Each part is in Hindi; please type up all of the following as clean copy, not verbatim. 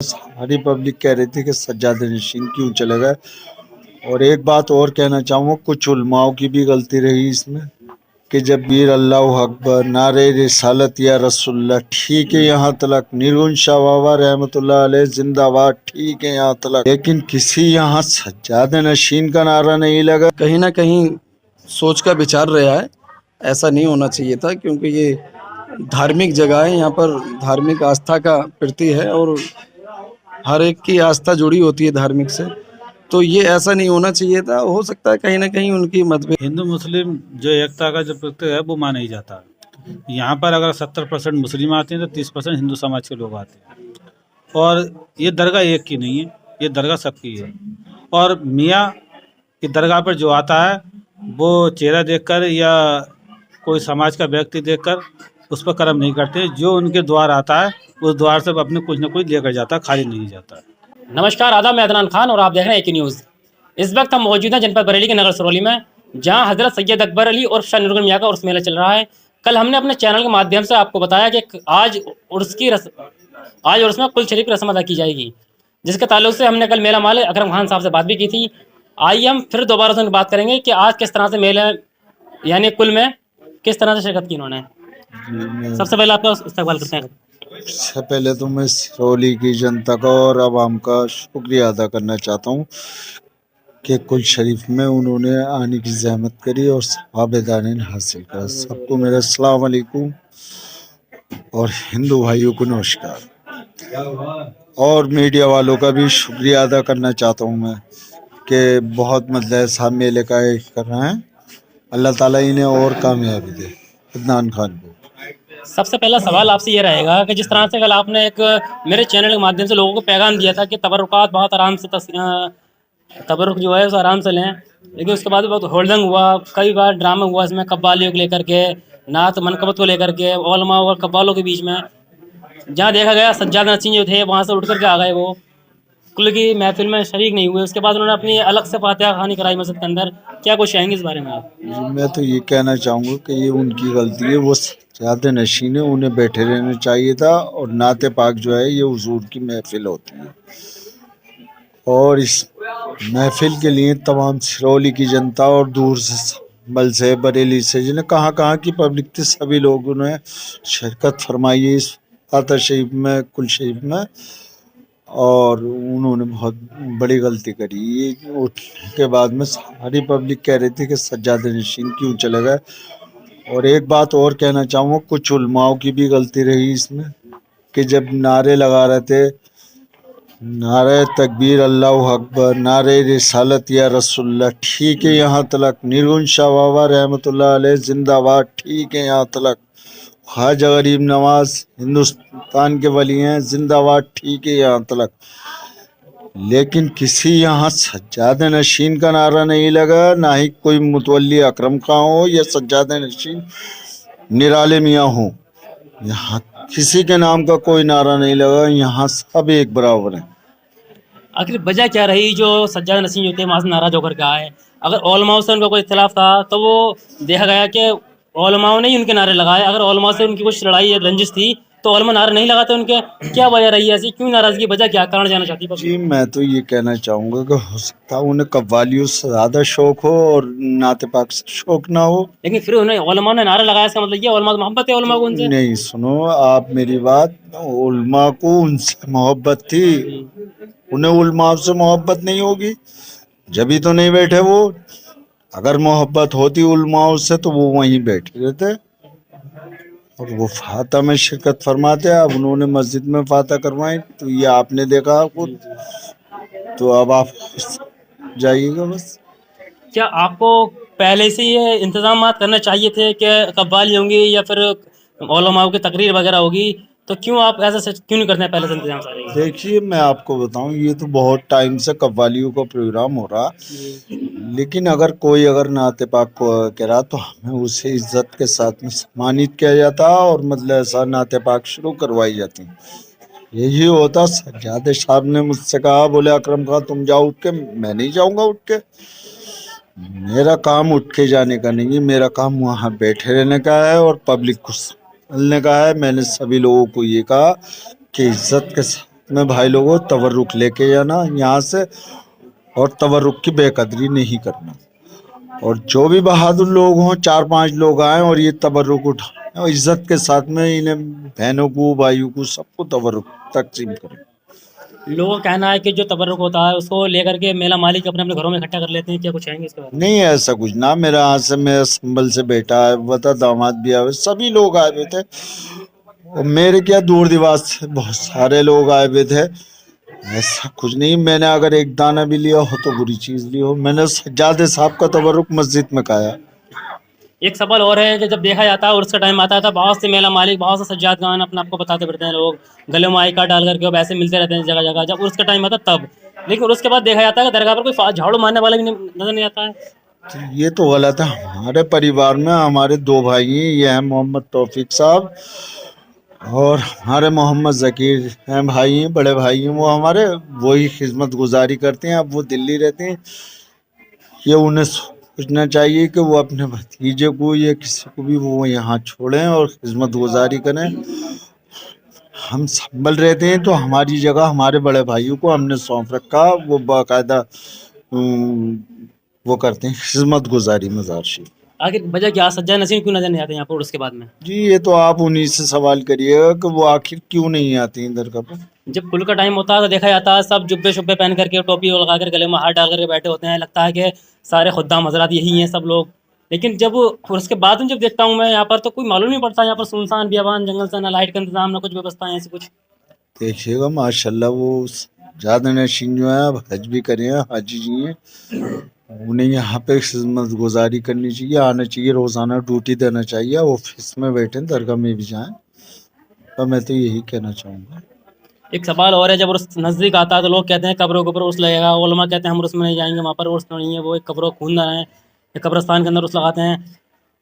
सारी पब्लिक कह रही थी कि सज्जाद नशीन क्यों चले गए। और एक बात और कहना चाहूँगा, कुछ उलमाओं की भी गलती रही इसमें कि जब वीर अल्लाह अकबर, नारे रिसालत या रसूलुल्लाह, ठीक है यहाँ तलक, निर्गुण शाह बाबा रहमतुल्लाह अलैह जिंदाबाद, ठीक है यहाँ तलक, लेकिन किसी यहाँ सज्जाद नशीन का नारा नहीं लगा। कहीं ना कहीं सोच का विचार रहा है, ऐसा नहीं होना चाहिए था, क्योंकि ये धार्मिक जगह है, यहाँ पर धार्मिक आस्था का प्रति है और हर एक की आस्था जुड़ी होती है धार्मिक से, तो ये ऐसा नहीं होना चाहिए था। हो सकता है कहीं ना कहीं उनकी मतभेद। हिंदू मुस्लिम जो एकता का जो प्रत्यय है वो माना ही जाता है। यहाँ पर अगर 70% मुस्लिम आते हैं तो 30% हिंदू समाज के लोग आते हैं। और ये दरगाह एक की नहीं है, ये दरगाह सबकी है। और मियाँ की दरगाह पर जो आता है वो चेहरा देखकर या कोई समाज का व्यक्ति देखकर उस पर कर्म नहीं करते। जो उनके द्वार आता है उस द्वार से अपने कुछ न कुछ लेकर जाता है, खाली नहीं जाता। नमस्कार, आदाब, मैं अदनान खान और आप देख रहे हैं एक न्यूज़। इस वक्त हम मौजूद हैं जनपद बरेली के नगर सरौली में, जहां हजरत सैयद अकबर अली और शाह नूरुल मियाँ का उर्स मेला चल रहा है। कल हमने अपने चैनल के माध्यम से आपको बताया कि आज उर्स में कुल शरीफ की रस्म अदा की जाएगी, जिसके ताल्लुक से हमने कल मेला मालिक अकरम खान साहब से बात भी की थी। आइए हम फिर दोबारा से बात करेंगे कि आज किस तरह से मेले यानी कुल में किस तरह से शिरकत की उन्होंने। सबसे पहले आपका इस्तकबाल करते हैं। सबसे पहले तो मैं सिरौली की जनता का और आवाम का शुक्रिया अदा करना चाहता हूँ कि कुल शरीफ में उन्होंने आने की जहमत करी और सवाब-ए-दानीन हासिल करा। सबको मेरा अस्सलाम वालेकुम और हिंदू भाइयों को नमस्कार। और मीडिया वालों का भी शुक्रिया अदा करना चाहता हूँ मैं कि बहुत मतलब साहब मेले का कर रहे हैं। अल्लाह ताला इन्हें और कामयाबी दे। अदनान खान को सबसे पहला सवाल आपसे ये रहेगा कि जिस तरह से कल आपने एक मेरे चैनल के माध्यम से लोगों को पैगाम दिया था कि तबरुकात बहुत आराम से तबरुक जो है उसे आराम से लें, लेकिन उसके बाद बहुत होल्डिंग हुआ, कई बार ड्रामा हुआ इसमें कब्बालियों को लेकर के, नात मनकबत को लेकर के, उलमा और कब्बालों के बीच में, जहाँ देखा गया सज्जाद नशीन जो थे वहाँ से उठ करके आ गए, वो कुल की महफिल में शरीक नहीं हुए। उसके बाद उन्होंने अपनी अलग से फातिहा खानी कराई मस्जिद के अंदर। क्या कुछ कहेंगे इस बारे में आप? मैं तो ये कहना चाहूँगा कि ये उनकी गलती है, वो सज्जाद नशीन है, उन्हें बैठे रहना चाहिए था। और नाते पाक जो है ये हुजूर की महफिल होती है और इस महफिल के लिए तमाम सिरौली की जनता और दूर से संभल से बरेली से जिन्हें कहाँ की पब्लिक थी, सभी लोगों ने शिरकत फरमाई है इस फातह शरीफ में, कुल शरीफ में। और उन्होंने बहुत बड़ी गलती करी। ये उठने के बाद में सारी पब्लिक कह रही थी कि सज्जाद नशीन क्यों चले गए। और एक बात और कहना चाहूँगा, कुछ उलमाओं की भी गलती रही इसमें कि जब नारे लगा रहे थे, नारे तकबीर अल्लाह अकबर, नारे रिसालत या रसूलुल्लाह, ठीक है यहाँ तलक, निर्गुण शाह बाबा रहमतुल्लाह अलैह जिंदाबाद, ठीक है यहाँ तलक, ख्वाजा गरीब नवाज हिंदुस्तान के वली हैं जिंदाबाद, ठीक है यहाँ तलक, लेकिन किसी यहाँ सज्जाद नशीन का नारा नहीं लगा। ना ही कोई मुतवल्ली अकरम खां हो या सज्जाद नशीन निराले मियाँ हो, यहाँ किसी के नाम का कोई नारा नहीं लगा। यहाँ सब एक बराबर है। आखिर वजह क्या रही जो सज्जाद नशीन जो थे वहाँ से नाराज होकर के आए? अगर उलमाओं से उनका कोई इख्तिलाफ था तो वो देखा गया कि उलमाओं ने ही उनके नारे लगाए। अगर उलमाओं से उनकी कुछ लड़ाई या रंजिश थी तो उलमा नारे नहीं लगाते उनके। क्या वजह रही ऐसी? क्यों नाराजगी? वजह क्या? कारण जानना चाहती है। जी मैं तो ये कहना चाहूँगा कि हो सकता है उन्हें कव्वालियों से ज़्यादा शौक हो और नाते पाक से शौक ना हो। लेकिन फिर उन्हें उलमा ने नारा लगाया, इसका मतलब ये उलमा से मोहब्बत है उलमा को उनसे? नहीं, सुनो आप मेरी बात, उलमा को उनसे मोहब्बत थी, उन्हें उलमा से मोहब्बत नहीं होगी जब ही तो नहीं बैठे वो। अगर मोहब्बत होती उलमाओं से तो वो वहीं बैठे रहते और वो फातह में शिरकत फरमाते। अब उन्होंने मस्जिद में फातह करवाई तो ये आपने देखा खुद, तो अब आप जाइएगा बस। क्या आपको पहले से ये इंतजाम करने चाहिए थे कि कव्वाली होंगी या फिर उलमाओं की तकरीर वगैरह होगी, तो क्यों आप ऐसा क्यों नहीं करते हैं पहले से इंतजाम सारे? देखिए मैं आपको बताऊं, ये तो बहुत टाइम से कव्वालियों का प्रोग्राम हो रहा, लेकिन अगर कोई नाते पाक को कह रहा तो हमें उसे इज्जत के साथ में सम्मानित किया जाता और मतलब ऐसा नाते पाक शुरू करवाई जाती। यही होता। सज्जाद साहब ने मुझसे कहा, बोले अकरम खां तुम जाओ उठ के। मैं नहीं जाऊंगा उठ के, मेरा काम उठ के जाने का नहीं है, मेरा काम वहाँ बैठे रहने का है और पब्लिक को संभालने का है। मैंने सभी लोगों को ये कहा कि इज्जत के साथ में भाई लोगों तबर्रुक लेके जाना यहाँ से, और तबर्रुक की बेकदरी नहीं करना। और जो भी बहादुर लोग हों, 4-5 लोग आए और ये तबर्रुक उठाएं और इज्जत के साथ में इन्हें बहनों को, भाइयों को, सबको तबर्रुक तकसीम करें। लोगों का कहना है कि जो तबर्रुक होता है उसको लेकर के मेला मालिक अपने अपने घरों में इकट्ठा कर लेते हैं, क्या कुछ कहेंगे इसके बारे में? नहीं ऐसा कुछ ना, मेरे यहाँ से, मेरा संबल से बेटा है, बता दामाद भी आए, सभी लोग आए हुए थे। और मेरे क्या दूर दिवास से बहुत सारे लोग आए हुए थे। ऐसा कुछ नहीं, मैंने अगर एक दाना भी लिया हो तो बुरी चीज ली हो। मैंने सज्जादे साहब का तबर्रुक मस्जिद में खाया। एक सवाल और है कि जब देखा जाता है और उसका टाइम आता है तो बहुत से मेला मालिक, बहुत से सज्जाद खान अपने आपको बताते फिरते हैं, लोग गले में आई कार्ड डाल करके अब ऐसे मिलते रहते हैं जगह जगह, जब उसका टाइम आता है तब। लेकिन उसके बाद देखा जाता है कि दरगाह पर कोई झाड़ू मारने वाला भी नजर नहीं आता है। तो ये तो गलत है। हमारे परिवार में हमारे 2 भाई हैं, ये हैं मोहम्मद तौफीक साहब और हमारे मोहम्मद जकीर हैं, भाई हैं, बड़े भाई हैं। वो हमारे वही खिदमत गुजारी करते हैं। अब वो दिल्ली रहते हैं। ये उन्हें सोचना चाहिए कि वो अपने भतीजे को या किसी को भी वो यहाँ छोड़ें और खिदमत गुजारी करें। हम संभल रहते हैं तो हमारी जगह हमारे बड़े भाइयों को हमने सौंप रखा। वो बाकायदा वो करते हैं खिदमत गुजारी मज़ार शरीफ। आखिर वजह क्या, सज्जाद नसीम क्यों नजर नहीं आते यहाँ पर उसके बाद में? जी ये तो आप उन्हीं से सवाल करिएगा कि वो आखिर क्यों नहीं आती हैं दरगाह पर। जब कुल का टाइम होता है तो देखा जाता है सब जुब्बे शुब्बे पहन करके, टोपी लगा कर, गले में हाथ डाल करके बैठे होते हैं। लगता है कि सारे खुद्दाम हजरात यही हैं सब लोग। लेकिन जब उसके बाद में जब देखता हूँ मैं यहाँ पर तो कोई मालूम नहीं पड़ता। यहाँ पर सुनसान बियाबान, जंगल सा, ना लाइट का इंतजाम, ना कुछ व्यवस्था है ऐसी कुछ। देखिएगा माशाल्लाह वो ज़्यादा नशीन जो है, अब हज भी करे हैं, हाजी जी हैं, उन्हें यहाँ पे खिदमत गुजारी करनी चाहिए, आना चाहिए, रोज़ाना ड्यूटी देना चाहिए। ऑफिस में बैठे दरगाह में भी जाएं। तो मैं तो यही कहना चाहूँगा। एक सवाल और है, जब उर्स नज़दीक आता है तो लोग कहते हैं कब्रों के ऊपर उर्स लगेगा, उलमा कहते हैं हम उर्स में नहीं जाएंगे, वहाँ पर उर्स नहीं है, वो एक कब्रों खूनदान है, एक कब्रस्तान के अंदर उर्स लगाते हैं।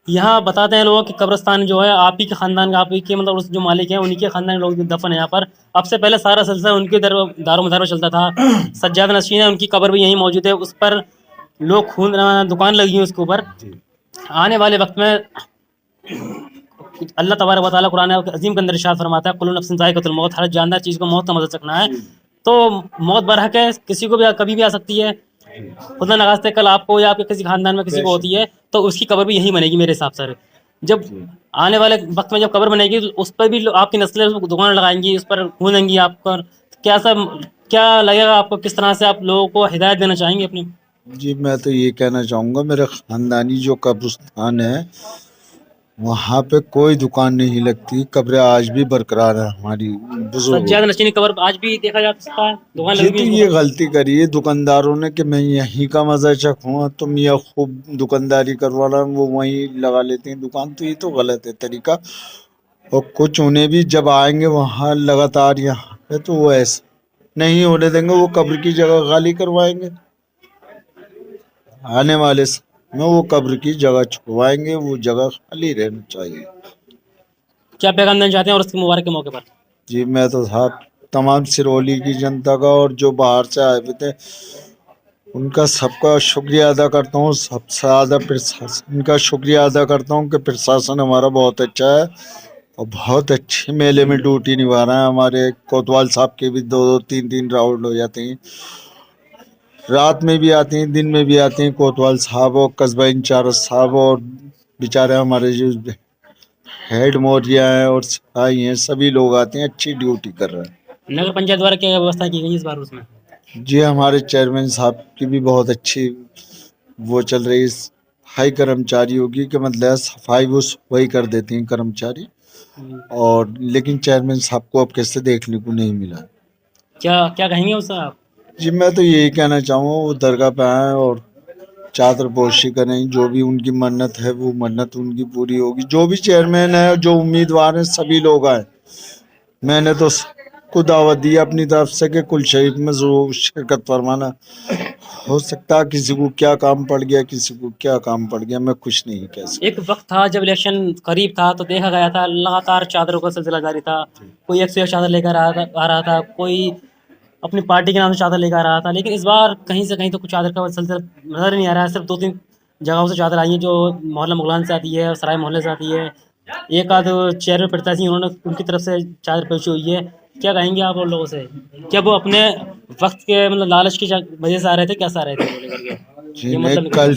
यहाँ बताते हैं लोग कि कब्रस्तान जो है आप ही के ख़ानदान का, आप ही के मतलब उस जो मालिक हैं उन्हीं के ख़ानदान के लोग दफन है यहाँ पर। अब से पहले सारा सिलसिला उनके दारो मदार में चलता था। सज्जाद नशीन है, उनकी कब्र भी यहीं मौजूद है। उस पर लोग खून दुकान लगी है उसके ऊपर। आने वाले वक्त में अल्लाह तबारक व तआला कुरान अज़ीम के अंदर इरशाद फरमाता है, कुल्लु नफ्सिन ज़ाइक़तुल मौत, हर जानदार चीज़ को मौत का मज़ा चखना है। तो मौत बरहक है, किसी को भी कभी भी आ सकती है। खुदा न खास्ते कल आपको या आपके किसी खानदान में किसी को होती है तो उसकी कब्र भी यहीं बनेगी मेरे हिसाब से। जब आने वाले वक्त में जब कब्र बनेगी तो उस पर भी आपकी नस्लें दुकान लगाएंगी, उस पर खूनेंगी आप पर। क्या लगेगा आपको, किस तरह से आप लोगों को हिदायत देना चाहेंगे अपनी? जी मैं तो ये कहना चाहूँगा, मेरा ख़ानदानी जो कब्रिस्तान है वहाँ पे कोई दुकान नहीं लगती। कब्रें आज भी बरकरार है हमारी बुजुर्ग। सज्जाद नशीन की कब्र आज भी देखा जा सकता है, दुकान ये लगी तो हुई ये है। गलती करी है दुकानदारों ने कि मैं यहीं का मजा चखूँ, तुम यह खूब दुकानदारी करवाना, वो वहीं लगा लेते हैं दुकान। तो ये तो गलत है तरीका। और कुछ उन्हें भी जब आएंगे वहाँ लगातार यहाँ पे तो वो ऐसा नहीं होने देंगे, वो कब्र की जगह खाली करवाएंगे। आने वाले समय वो कब्र की जगह छुड़वाएंगे, वो जगह खाली रहनी चाहिए। क्या पैगाम देना चाहते हैं और उसके मुबारक के मौके पर? जी मैं तो साहब तमाम सिरौली की जनता का और जो बाहर से आए हुए थे उनका सबका शुक्रिया अदा करता हूँ। सबसे ज़्यादा प्रशासन का शुक्रिया अदा करता हूँ कि प्रशासन हमारा बहुत अच्छा है और बहुत अच्छे मेले में ड्यूटी निभा रहा है। हमारे कोतवाल साहब के भी 2-2, 3-3 राउंड हो जाते हैं, रात में भी आते हैं, दिन में भी आते हैं। कोतवाल साहब और कस्बा इंचार्ज साहब और बेचारे हमारे जो हेड मोरिया हैं और सिपाही हैं, सभी लोग आते हैं, अच्छी ड्यूटी कर रहे हैं। नगर पंचायत द्वारा क्या व्यवस्था की गई इस बार उसमें? जी हमारे चेयरमैन साहब की भी बहुत अच्छी वो चल रही है। सफाई कर्मचारियों की कि मतलब सफाई वो वही कर देते हैं कर्मचारी। और लेकिन चेयरमैन साहब को अब कैसे देखने को नहीं मिला। क्या क्या कहेंगे उससे आप? जी मैं तो यही कहना चाहूँगा वो दरगाह पे आएँ और चादर पोशी करें। जो भी उनकी मन्नत है वो मन्नत उनकी पूरी होगी। जो भी चेयरमैन है, जो उम्मीदवार हैं, सभी लोग आए। मैंने तो को दावत दी अपनी तरफ से कि कुल शरीफ में जरूर शिरकत फरमाना। हो सकता है किसी को क्या काम पड़ गया, किसी को क्या काम पड़ गया, मैं कुछ नहीं कह सकता। एक वक्त था जब इलेक्शन करीब था तो देखा गया था लगातार चादरों का सिलसिला जारी था। कोई 101 चादर लेकर आ रहा था, कोई अपनी पार्टी के नाम से चादर लेकर आ रहा था। लेकिन इस बार कहीं से कहीं तो कुछ चादर का सिलसिला नजर नहीं आ रहा है। सिर्फ 2-3 जगहों से चादर आई है, जो मोहल्ला मुगलान से आती है, सराय मोहल्ले से आती है। एक आध चेयर प्रत्याशी उन्होंने उनकी तरफ से चादर पेशी हुई है। क्या कहेंगे आप उन लोगों से? क्या वो अपने वक्त के मतलब लालच की वजह से आ रहे थे, कैसे आ रहे थे बोले करके? ये जिन्हें मतलब कल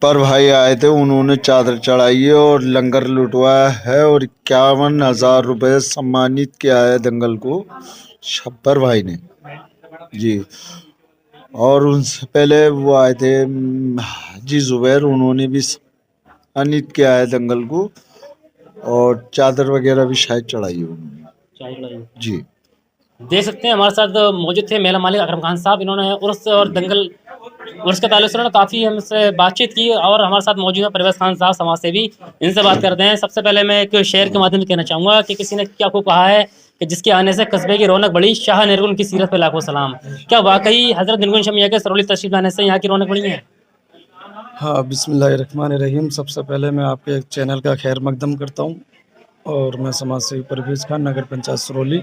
पर भाई आए थे उन्होंने चादर चढ़ाई है और लंगर लुटवाया है और 51,000 रुपये सम्मानित किया है दंगल को छप्पर भाई ने जी। और उनसे पहले वो आए थे हाजी जुबैर, उन्होंने भी सम्मानित किया है दंगल को और चादर वगैरह भी शायद चढ़ाई है उन्होंने चाहिए। जी। देख सकते हैं हमारे साथ मौजूद थे मेला मालिक अकरम खान साहब। इन्होंने उर्स और दंगल उर्स के ताल्लुक से उन्होंने काफ़ी हमसे बातचीत की और हमारे साथ मौजूद है परवेज़ खान साहब समाज सेवी, इनसे बात करते हैं। सबसे पहले मैं एक शेर के माध्यम से कहना चाहूँगा कि किसी ने क्या को कहा है कि जिसके आने से कस्बे की रौनक बढ़ी, शाह निर्गुण की सीरत पे लाखों सलाम। क्या वाकई हज़रत निर्गुण शमिया के सरौली तशरीफ लाने से यहाँ की रौनक बढ़ी है? हाँ, बिस्मिल्लाहिर्रहमानिर्रहीम। सबसे पहले मैं आपके चैनल का खैर मकदम करता हूँ और मैं समाज सेवी परवेज़ खान, नगर पंचायत सरौली।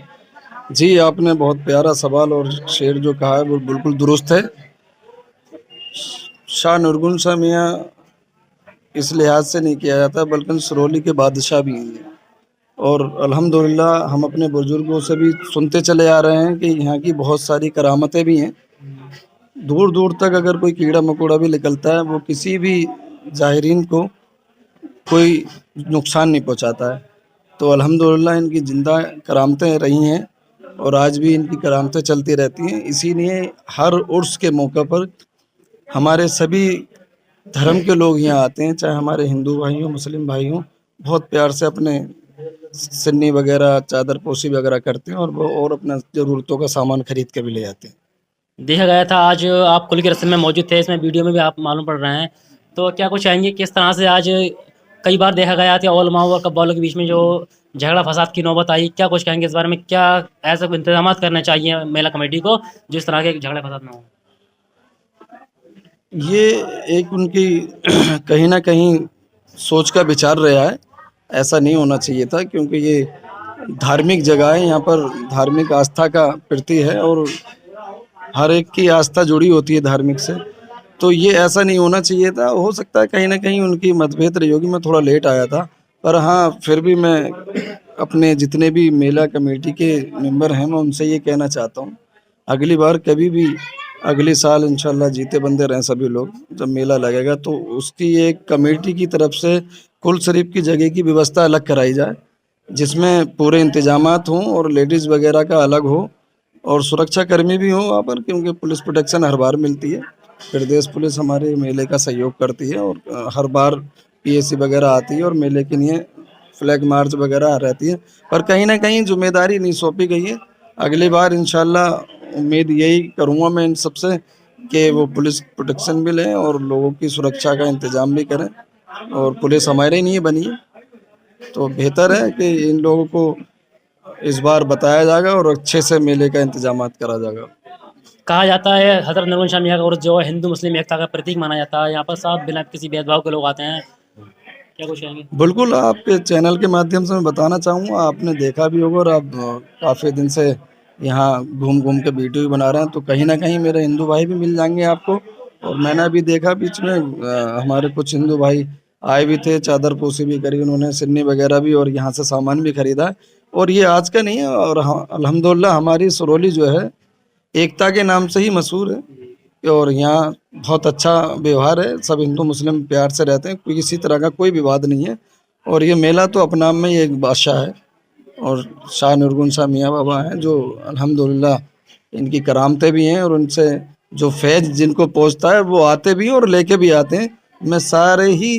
जी, आपने बहुत प्यारा सवाल और शेर जो कहा है वो बिल्कुल दुरुस्त है। शाह निर्गुण शाह मियाँ इस लिहाज से नहीं किया जाता बल्कि सरौली के बादशाह भी हैं और अल्हम्दुलिल्लाह हम अपने बुजुर्गों से भी सुनते चले आ रहे हैं कि यहाँ की बहुत सारी करामतें भी हैं। दूर दूर तक अगर कोई कीड़ा मकोड़ा भी निकलता है वो किसी भी ज़ाहिरीन को कोई नुकसान नहीं पहुँचाता है। तो अल्हम्दुलिल्लाह इनकी ज़िंदा करामतें रही हैं और आज भी इनकी करामतें चलती रहती हैं। इसीलिए हर उर्स के मौके पर हमारे सभी धर्म के लोग यहाँ आते हैं, चाहे हमारे हिंदू भाई हों, मुस्लिम भाई हों, बहुत प्यार से अपने सिन्नी वगैरह, चादर पोशी वगैरह करते हैं और वो और अपना ज़रूरतों का सामान खरीद के भी ले जाते हैं। देखा गया था आज आप कुल की रस्म में मौजूद थे, इसमें वीडियो में भी आप मालूम पड़ रहे हैं। तो क्या कुछ चाहेंगे किस तरह से आज कई बार देखा गया था उलमा और कब्बालों के बीच में जो झगड़ा फसाद की नौबत आई, क्या कुछ कहेंगे इस बारे में? क्या ऐसे इंतजाम करने चाहिए मेला कमेटी को जिस तरह के झगड़ा फसाद ना हो? ये एक उनकी कहीं ना कहीं सोच का विचार रहा है। ऐसा नहीं होना चाहिए था क्योंकि ये धार्मिक जगह है, यहाँ पर धार्मिक आस्था का प्रति है और हर एक की आस्था जुड़ी होती है धार्मिक से। तो ये ऐसा नहीं होना चाहिए था। हो सकता है कहीं ना कहीं उनकी मतभेद रही होगी, मैं थोड़ा लेट आया था, पर हाँ फिर भी मैं अपने जितने भी मेला कमेटी के मेंबर हैं मैं उनसे ये कहना चाहता हूँ अगली बार कभी भी अगले साल इंशाल्लाह जीते बंदे रहें सभी लोग, जब मेला लगेगा तो उसकी एक कमेटी की तरफ से कुल शरीफ की जगह की व्यवस्था अलग कराई जाए जिसमें पूरे इंतजामात हों और लेडीज़ वगैरह का अलग हो और सुरक्षा कर्मी भी हों वहाँ पर, क्योंकि पुलिस प्रोटेक्शन हर बार मिलती है। प्रदेश पुलिस हमारे मेले का सहयोग करती है और हर बार पीएसी वगैरह आती है और मेले के लिए फ्लैग मार्च वगैरह रहती है, पर कहीं ना कहीं जिम्मेदारी नहीं सौंपी गई है। अगली बार इंशाल्लाह उम्मीद यही करूँगा मैं इन सबसे कि वो पुलिस प्रोटेक्शन भी लें और लोगों की सुरक्षा का इंतज़ाम भी करें और पुलिस हमारे नहीं बनी है तो बेहतर है कि इन लोगों को इस बार बताया जाएगा और अच्छे से मेले का इंतजाम करा जाएगा। कहा जाता है हज़रत निर्गुण शाह मियाँ का उर्स जो है हिंदू मुस्लिम एकता का प्रतीक माना जाता है। यहाँ पर सब बिना किसी भेदभाव के लोग आते हैं, क्या कुछ कहेंगे? बिल्कुल, आपके चैनल के माध्यम से मैं बताना चाहूँगा, आपने देखा भी होगा और आप काफ़ी दिन से यहाँ घूम घूम के वीडियो भी बना रहे हैं तो कहीं ना कहीं मेरे हिंदू भाई भी मिल जाएंगे आपको। और मैंने अभी देखा बीच में हमारे कुछ हिंदू भाई आए भी थे, चादर पोशी भी करी उन्होंने, सिन्नी वगैरह भी, और यहाँ से सामान भी खरीदा है। और ये आज का नहीं है और अल्हम्दुलिल्लाह हमारी सरौली जो है एकता के नाम से ही मशहूर है और यहाँ बहुत अच्छा व्यवहार है, सब हिंदू मुस्लिम प्यार से रहते हैं, कोई किसी तरह का कोई विवाद नहीं है। और ये मेला तो अपना में ही एक बादशाह है और शाह निर्गुण शाह मियाँ बाबा हैं जो अल्हम्दुलिल्लाह इनकी करामतें भी हैं और उनसे जो फैज़ जिनको पहुँचता है वो आते भी हैं और लेके भी आते हैं। मैं सारे ही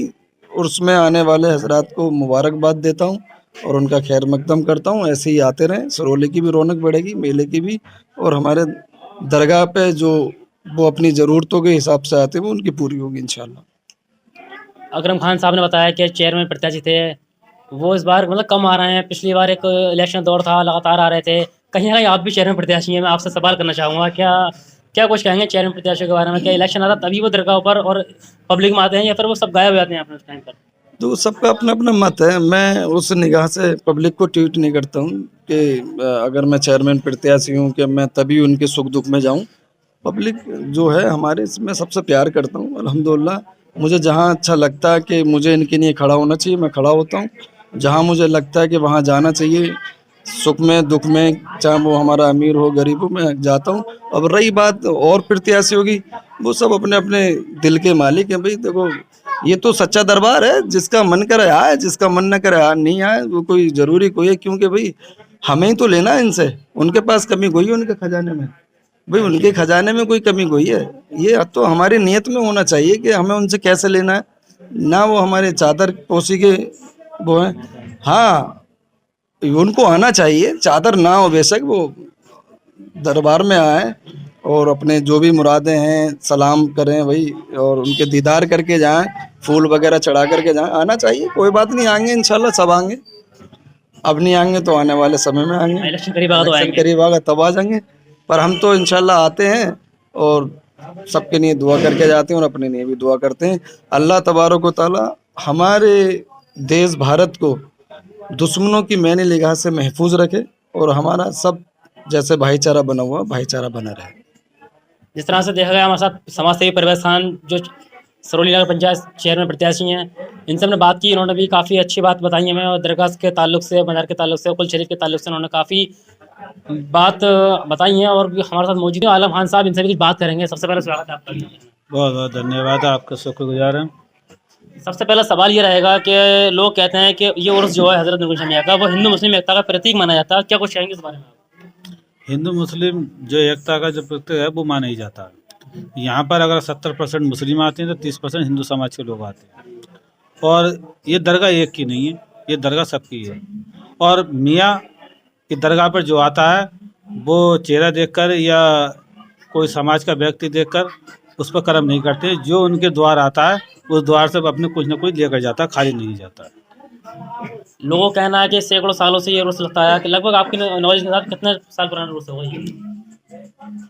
उर्स में आने वाले हजरात को मुबारकबाद देता हूँ और उनका खैर मकदम करता हूँ। ऐसे ही आते रहें, सरौली की भी रौनक बढ़ेगी, मेले की भी, और हमारे दरगाह पे जो वो अपनी ज़रूरतों के हिसाब से आते हैं वो उनकी पूरी होगी इंशाल्लाह। अकरम खान साहब ने बताया कि चेयरमैन प्रत्याशी थे वो इस बार मतलब कम आ रहे हैं, पिछली बार एक इलेक्शन दौर था लगातार आ रहे थे, कहीं ना कहीं आप भी चेयरमैन प्रत्याशी हैं। मैं आपसे सवाल करना चाहूँगा क्या क्या कुछ कहेंगे चेयरमैन प्रत्याशियों के बारे में? क्या इलेक्शन आता तभी वो दरगाह पर और पब्लिक में आते हैं या फिर वो सब गायब हो जाते हैं अपने टाइम पर? तो सबका अपना अपना मत है। मैं उस निगाह से पब्लिक को ट्वीट नहीं करता हूँ कि अगर मैं चेयरमैन प्रत्याशी हूँ कि मैं तभी उनके सुख दुख में जाऊँ। पब्लिक जो है हमारे इसमें सबसे प्यार करता हूँ अल्हम्दुलिल्लाह। मुझे जहाँ अच्छा लगता है कि मुझे इनके लिए खड़ा होना चाहिए मैं खड़ा होता हूँ, जहाँ मुझे लगता है कि वहाँ जाना चाहिए सुख में दुख में, चाहे वो हमारा अमीर हो गरीब हो, मैं जाता हूँ। अब रही बात और प्रत्याशियों की, वो सब अपने अपने दिल के मालिक हैं भाई। देखो ये तो सच्चा दरबार है, जिसका मन करे आए, जिसका मन न करे नहीं आए, वो कोई जरूरी कोई है, क्योंकि भाई हमें ही तो लेना है इनसे। उनके पास कमी कोई है उनके खजाने में, भाई उनके खजाने में कोई कमी कोई है। ये तो हमारी नियत में होना चाहिए कि हमें उनसे कैसे लेना है, ना वो हमारे चादर पोसी के वो है। हाँ, उनको आना चाहिए, चादर ना हो बेशक, वो दरबार में आए और अपने जो भी मुरादें हैं सलाम करें भाई, और उनके दीदार करके जाएं, फूल वगैरह चढ़ा करके जाएं। आना चाहिए, कोई बात नहीं, आएंगे इंशाल्लाह सब आएंगे। अब नहीं आएंगे तो आने वाले समय में आएंगे, इलेक्शन करीब आएगा तो इलेक्शन आएंगे। करीब आएगा तब आ जाएंगे। पर हम तो इंशाल्लाह आते हैं और सबके लिए दुआ करके जाते हैं और अपने लिए भी दुआ करते हैं। अल्लाह तबारक व तआला हमारे देश भारत को दुश्मनों की मैंने निगाह से महफूज रखे और हमारा सब जैसे भाईचारा बना हुआ भाईचारा बना रहे। जिस तरह से देखा गया हमारे साथ समाज सेवी परवेज खान जो सरौली नगर पंचायत चेयरमैन प्रत्याशी हैं, इनसे हमने बात की, इन्होंने भी काफ़ी अच्छी बात बताई हमें, और दरगाह के ताल्लुक से, मज़ार के ताल्लुक से, कुल शरीफ के ताल्लुक से उन्होंने काफ़ी बात बताई हैं। और भी हमारे साथ मौजूद हैं आलम खान साहब, इनसे भी कुछ बात करेंगे। सबसे पहले स्वागत है आपका। बहुत बहुत धन्यवाद, आपका शुक्रगुजार हैं। सबसे पहला सवाल ये रहेगा कि लोग कहते हैं कि ये उर्स जो है हज़रत नूरुल इस्लाम मियां का, वो हिंदू मुस्लिम एकता का प्रतीक माना जाता है, क्या कुछ कहेंगे इस बारे में? हिंदू मुस्लिम जो एकता का जो प्रतीक है वो माना ही जाता है। यहाँ पर अगर 70% मुस्लिम आते हैं तो 30% हिंदू समाज के लोग आते हैं। और ये दरगाह एक की नहीं है, ये दरगाह सबकी है। और मियाँ की दरगाह पर जो आता है वो चेहरा देखकर या कोई समाज का व्यक्ति देखकर उस पर कर्म नहीं करते। जो उनके द्वार आता है उस द्वार से अपने कुछ ना कुछ लेकर जाता है, खाली नहीं जाता है। लोगों का कहना है कि सैकड़ों सालों से ये उर्स लगता है, कि लगभग आपकी नॉलेज के साथ कितने साल पुराना उर्स होगा ये?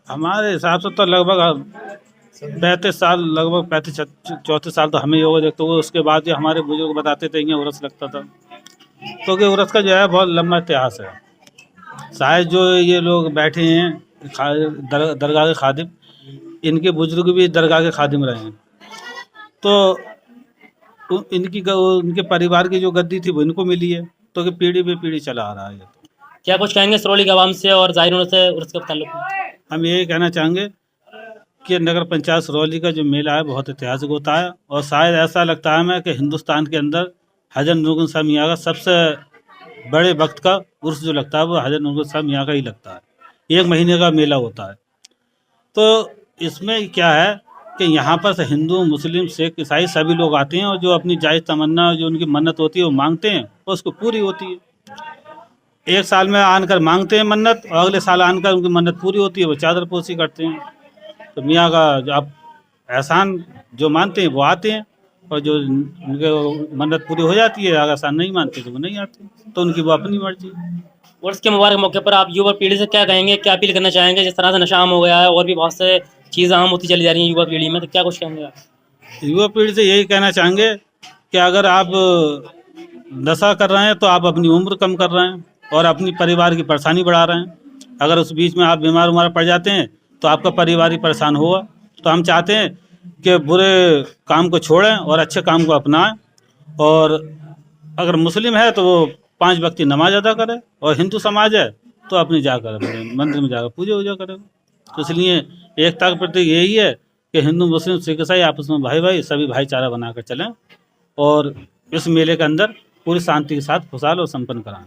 हमारे हिसाब से तो लगभग 35 साल, लगभग 35-34 साल तो हमें होगा देखते हुए। उसके बाद जो हमारे बुजुर्ग बताते थे ये उर्स लगता था, तो कि उर्स का जो है बहुत लंबा इतिहास है। शायद जो ये लोग बैठे हैं दरगाह के खादिम, इनके बुजुर्ग भी दरगाह के खादिम रहे हैं, तो उनके परिवार की जो गद्दी थी वो इनको मिली है, तो कि पीढ़ी पे पीढ़ी चला आ रहा है। क्या कुछ कहेंगे सरौली के आवाम से और जाहिरों से उर्स के ताल्लुक में? हम यही कहना चाहेंगे कि नगर पंचायत सरौली का जो मेला है बहुत ऐतिहासिक होता है। और शायद ऐसा लगता है हमें कि हिंदुस्तान के अंदर हज़रत नूरुल इस्लाम मियां का सबसे बड़े वक्त का उर्स जो लगता है वो हज़रत नूरुल इस्लाम मियां का ही लगता है। 1 महीने का मेला होता है। तो इसमें क्या है कि यहाँ पर से हिंदू मुस्लिम सिख ईसाई सभी लोग आते हैं और जो अपनी जायज़ तमन्ना, जो उनकी मन्नत होती है वो मांगते हैं और उसको पूरी होती है। एक साल में आनकर मांगते हैं मन्नत और अगले साल आनकर उनकी मन्नत पूरी होती है, वो चादर पोशी करते हैं। तो मियाँ का जो आप एहसान जो मानते हैं वो आते हैं, और जो उनके मन्नत पूरी हो जाती है, अगर एहसान नहीं मानते तो वो नहीं आते, तो उनकी वो अपनी मर्जी। उर्स के मुबारक मौके पर आप युवा पीढ़ी से क्या कहेंगे, क्या अपील करना चाहेंगे? जिस तरह से नशा आम हो गया है और भी बहुत से चीज़ें आम होती चली जा रही हैं युवा पीढ़ी में, तो क्या कुछ कहेंगे आप? युवा पीढ़ी से यही कहना चाहेंगे कि अगर आप नशा कर रहे हैं तो आप अपनी उम्र कम कर रहे हैं और अपनी परिवार की परेशानी बढ़ा रहे हैं। अगर उस बीच में आप बीमार पड़ जाते हैं तो आपका परिवार ही परेशान होगा। तो हम चाहते हैं कि बुरे काम को छोड़ें और अच्छे काम को अपनाएं। और अगर मुस्लिम है तो वो 5 वक्त की नमाज अदा करे, और हिंदू समाज है तो अपनी जाकर मंदिर में जाकर पूजा वूजा करे। तो इसलिए एकता का प्रतीक यही है कि हिंदू मुस्लिम सिख ईसाई आपस में भाई भाई सभी भाईचारा बनाकर चलें और इस मेले के अंदर पूरी शांति के साथ खुशहाल और संपन्न कराएं।